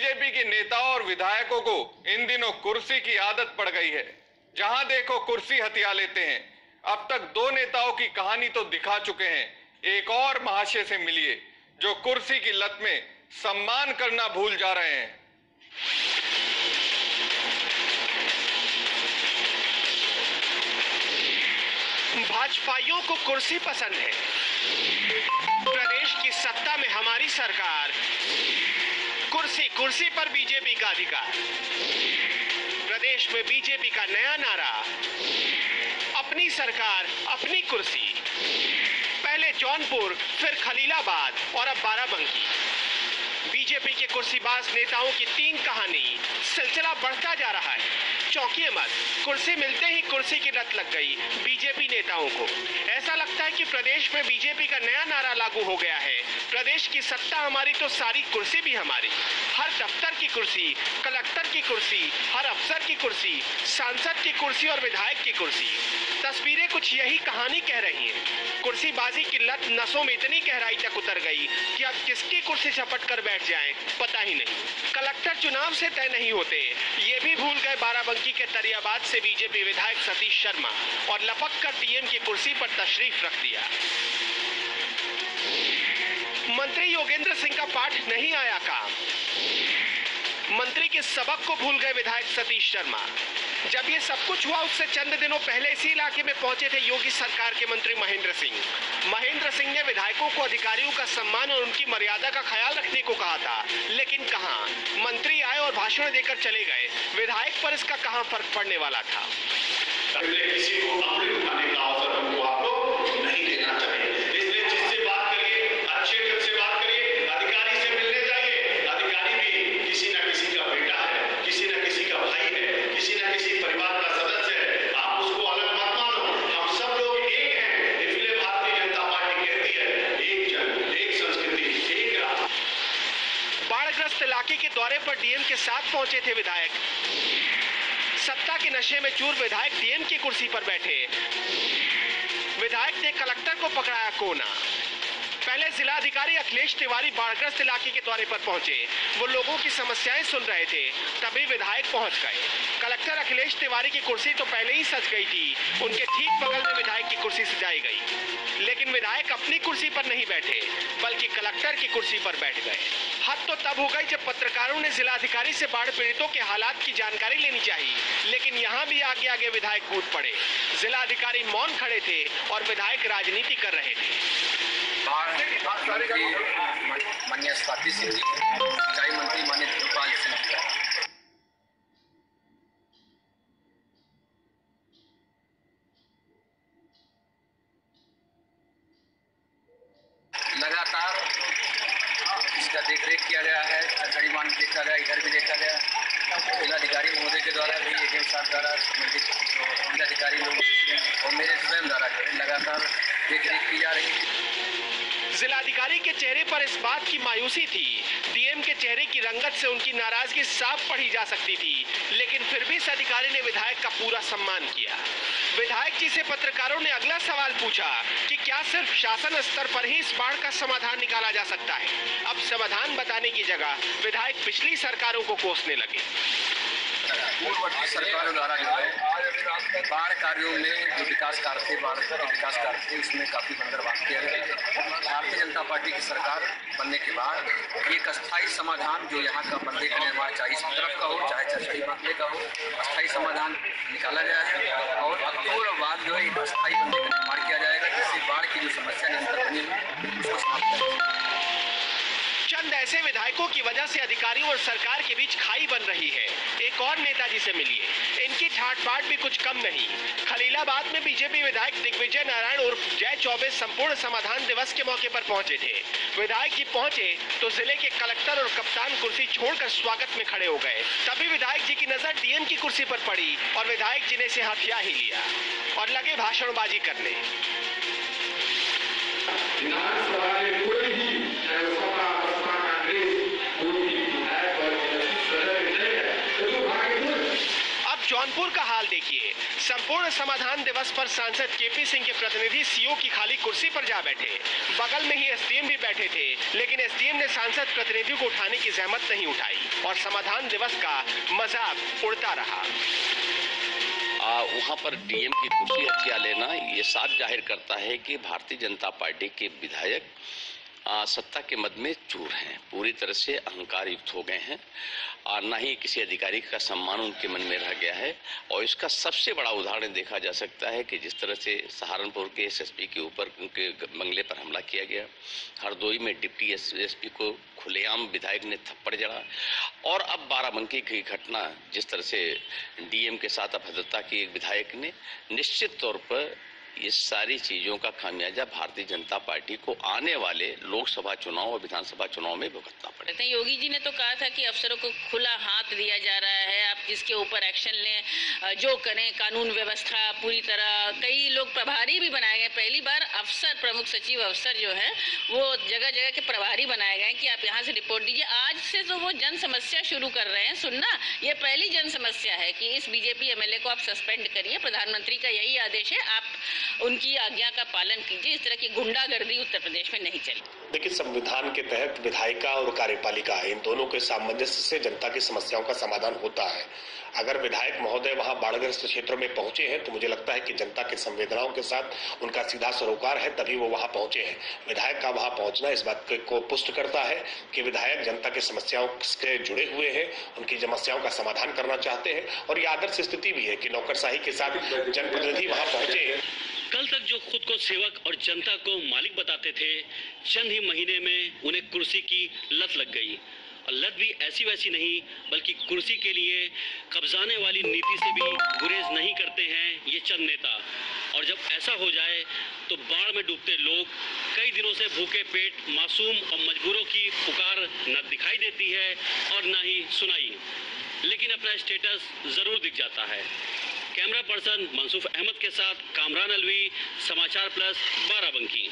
BJP के नेताओं और विधायकों को इन दिनों कुर्सी की आदत पड़ गई है। जहां देखो कुर्सी हथिया लेते हैं। अब तक 2 नेताओं की कहानी तो दिखा चुके हैं। एक और महाशय से मिलिए जो कुर्सी की लत में सम्मान करना भूल जा रहे हैं। भाजपाइयों को कुर्सी पसंद है। प्रदेश की सत्ता में हमारी सरकार, कुर्सी कुर्सी पर बीजेपी का अधिकार। प्रदेश में बीजेपी का नया नारा, अपनी सरकार अपनी कुर्सी। पहले जौनपुर, फिर खलीलाबाद और अब बाराबंकी। बीजेपी के कुर्सीबाज नेताओं की 3 कहानी, सिलसिला बढ़ता जा रहा है। चौंकिए मत, कुर्सी मिलते ही कुर्सी की लत लग गई बीजेपी नेताओं को। ऐसा लगता है कि प्रदेश में बीजेपी का नया नारा लागू हो गया है, प्रदेश की सत्ता हमारी तो सारी कुर्सी भी हमारी। हर दफ्तर की कुर्सी, कलेक्टर की कुर्सी, हर अफसर की कुर्सी, सांसद की कुर्सी और विधायक की कुर्सी। तस्वीरें कुछ यही कहानी कह रही हैं। कुर्सीबाजी की लत नसों में इतनी गहराई तक उतर गई कि अब किसकी कुर्सी झपट कर बैठ जाएं पता ही नहीं। कलेक्टर चुनाव से तय नहीं होते, ये भी भूल गए बाराबंकी के तरियाबाद से बीजेपी विधायक सतीश शर्मा, और लपक कर डीएम की कुर्सी पर तशरीफ रख दिया। मंत्री योगेंद्र सिंह का पाठ नहीं आया काम। मंत्री के सबक को भूल गए विधायक सतीश शर्मा। जब ये सब कुछ हुआ उससे चंद दिनों पहले इसी इलाके में पहुंचे थे योगी सरकार के मंत्री महेंद्र सिंह। महेंद्र सिंह ने विधायकों को अधिकारियों का सम्मान और उनकी मर्यादा का ख्याल रखने को कहा था, लेकिन कहां। मंत्री आए और भाषण देकर चले गए। विधायक पर इसका कहां फर्क पड़ने वाला था। किसी को अंगुली उठाने का अवसर हमको आप लोग नहीं देना चाहिए। इसलिए जिससे बात करिए, अच्छे दिल से बात करिए, अधिकारी से मिलने जाइए। अधिकारी भी किसी न किसी का बेटा है, किसी न किसी का भाई है, किसी न किसी परिवार का सदस्य है। आप उसको अलग मत मानो। हम सब लोग एक हैं। इसलिए भारतीय जनता पार्टी कहती है, एक जन, एक संस्कृति, एक राष्ट्र। बाढ़ग्रस्त इलाके के दौरे पर डीएम के साथ पहुंचे थे विधायक। सत्ता के नशे में चूर विधायक डीएम की कुर्सी पर बैठे। विधायक ने कलेक्टर को पकड़ाया कोना। पहले जिलाधिकारी अखिलेश तिवारी बाढ़ग्रस्त इलाके के दौरे पर पहुंचे। वो लोगों की समस्याएं सुन रहे थे, तभी विधायक पहुंच गए। कलेक्टर अखिलेश तिवारी की कुर्सी तो पहले ही सज गई थी, उनके ठीक बगल में विधायक की कुर्सी सजाई गई। लेकिन विधायक अपनी कुर्सी पर नहीं बैठे, बल्कि कलेक्टर की कुर्सी पर बैठ गए। हद तो तब हो गई जब पत्रकारों ने जिलाधिकारी से बाढ़ पीड़ितों के हालात की जानकारी लेनी चाहिए, लेकिन यहाँ भी आगे आगे विधायक कूद पड़े। जिलाधिकारी मौन खड़े थे और विधायक राजनीति कर रहे थे। माननीय स्वाति सिंह जी, सिंचाई मंत्री माननीय धर्मपाल सिंह जी, लगातार इसका देखरेख किया गया है। सरकारी बांध देखा गया, इधर भी देखा गया। जिलाधिकारी महोदय के द्वारा भी एजेंट साहब द्वारा संबंधित जिलाधिकारी लोग और मेरे स्वयं द्वारा लगातार देखरेख की जा रही है। जिलाधिकारी के चेहरे पर इस बात की मायूसी थी। डीएम के चेहरे की रंगत से उनकी नाराजगी साफ पढ़ी जा सकती थी, लेकिन फिर भी इस अधिकारी ने विधायक का पूरा सम्मान किया। विधायक जी से पत्रकारों ने अगला सवाल पूछा कि क्या सिर्फ शासन स्तर पर ही इस बाढ़ का समाधान निकाला जा सकता है। अब समाधान बताने की जगह विधायक पिछली सरकारों को कोसने लगे। पूर्ववर्ती सरकारों द्वारा जो है बाढ़ कार्यों में जो विकास कार्य थे, बाढ़ के विकास कार्य थे, उसमें काफ़ी बंदरबांट किया गया। भारतीय जनता पार्टी की सरकार बनने के बाद एक अस्थायी समाधान जो यहाँ का बंदे का निर्माण, चाहे इस तरफ का हो चाहे चरचड़ी बांधने का हो, अस्थायी समाधान निकाला गया है। और अक्टूबर बाद जो है एक अस्थायी बंदे का निर्माण किया जाएगा, जिससे बाढ़ की जो समस्या निरंतर बनी है उसको समाप्त करेगा। चंद ऐसे विधायकों की वजह से अधिकारियों और सरकार के बीच खाई बन रही है। एक और नेताजी से मिलिए, इनकी ठाट बाट भी कुछ कम नहीं। खलीलाबाद में बीजेपी विधायक दिग्विजय नारायण उर्फ जय चौबे संपूर्ण समाधान दिवस के मौके पर पहुंचे थे। विधायक जी पहुंचे तो जिले के कलेक्टर और कप्तान कुर्सी छोड़कर स्वागत में खड़े हो गए। तभी विधायक जी की नजर डीएम की कुर्सी पर पड़ी और विधायक जी ने इसे हथिया ही लिया और लगे भाषणबाजी करने। जौनपुर का हाल देखिए। संपूर्ण समाधान दिवस पर सांसद केपी सिंह के प्रतिनिधि सीओ की खाली कुर्सी पर जा बैठे। बगल में ही एसडीएम भी बैठे थे, लेकिन एसडीएम ने सांसद प्रतिनिधि को उठाने की जहमत नहीं उठाई और समाधान दिवस का मजाक उड़ता रहा। वहाँ पर डीएम की कुर्सी हथिया लेना ये साफ जाहिर करता है कि भारतीय जनता पार्टी के विधायक सत्ता के मद में चूर हैं, पूरी तरह से अहंकार युक्त हो गए हैं और न ही किसी अधिकारी का सम्मान उनके मन में रह गया है। और इसका सबसे बड़ा उदाहरण देखा जा सकता है कि जिस तरह से सहारनपुर के एसएसपी के ऊपर उनके बंगले पर हमला किया गया, हरदोई में डिप्टी एसपी को खुलेआम विधायक ने थप्पड़ जड़ा, और अब बाराबंकी की घटना जिस तरह से डीएम के साथ अभद्रता की एक विधायक ने, निश्चित तौर पर ये सारी चीजों का खामियाजा भारतीय जनता पार्टी को आने वाले लोकसभा चुनाव और विधानसभा चुनाव में भुगतना पड़ेगा। योगी जी ने तो कहा था कि अफसरों को खुला हाथ दिया जा रहा है, आप जिसके ऊपर एक्शन लें, जो करें, कानून व्यवस्था पूरी तरह। कई लोग प्रभारी भी बनाए गए, पहली बार अफसर, प्रमुख सचिव अफसर जो है वो जगह जगह के प्रभारी बनाए गए कि आप यहाँ से रिपोर्ट दीजिए। आज से तो वो जन समस्या शुरू कर रहे हैं सुनना। ये पहली जन समस्या है कि इस बीजेपी एमएलए को आप सस्पेंड करिए, प्रधानमंत्री का यही आदेश है, आप उनकी आज्ञा का पालन कीजिए। इस तरह की गुंडागर्दी उत्तर प्रदेश में नहीं चले। देखिए, संविधान के तहत विधायिका और कार्यपालिका, इन दोनों के सामंजस्य से जनता की समस्याओं का समाधान होता है। अगर विधायक महोदय वहां बाढ़ग्रस्त क्षेत्रों में पहुंचे हैं तो मुझे लगता है कि जनता की संवेदनाओं के साथ उनका सीधा सरोकार है, तभी वो वहां पहुंचे हैं। विधायक का वहां पहुंचना इस बात को पुष्ट करता है कि विधायक जनता की समस्याओं से जुड़े हुए हैं, उनकी समस्याओं का समाधान करना चाहते हैं, और ये आदर्श स्थिति भी है कि नौकरशाही के साथ जनप्रतिनिधि वहां पहुंचे हैं। कल तक जो खुद को सेवक और जनता को मालिक बताते थे, चंद ही महीने में उन्हें कुर्सी की लत लग गई। और लत भी ऐसी वैसी नहीं, बल्कि कुर्सी के लिए कब्जाने वाली नीति से भी गुरेज नहीं करते हैं ये चंद नेता। और जब ऐसा हो जाए तो बाढ़ में डूबते लोग, कई दिनों से भूखे पेट मासूम और मजबूरों की पुकार न दिखाई देती है और न ही सुनाई, लेकिन अपना स्टेटस जरूर दिख जाता है। कैमरा पर्सन मंसूफ अहमद के साथ कामरान अलवी, समाचार प्लस, बाराबंकी।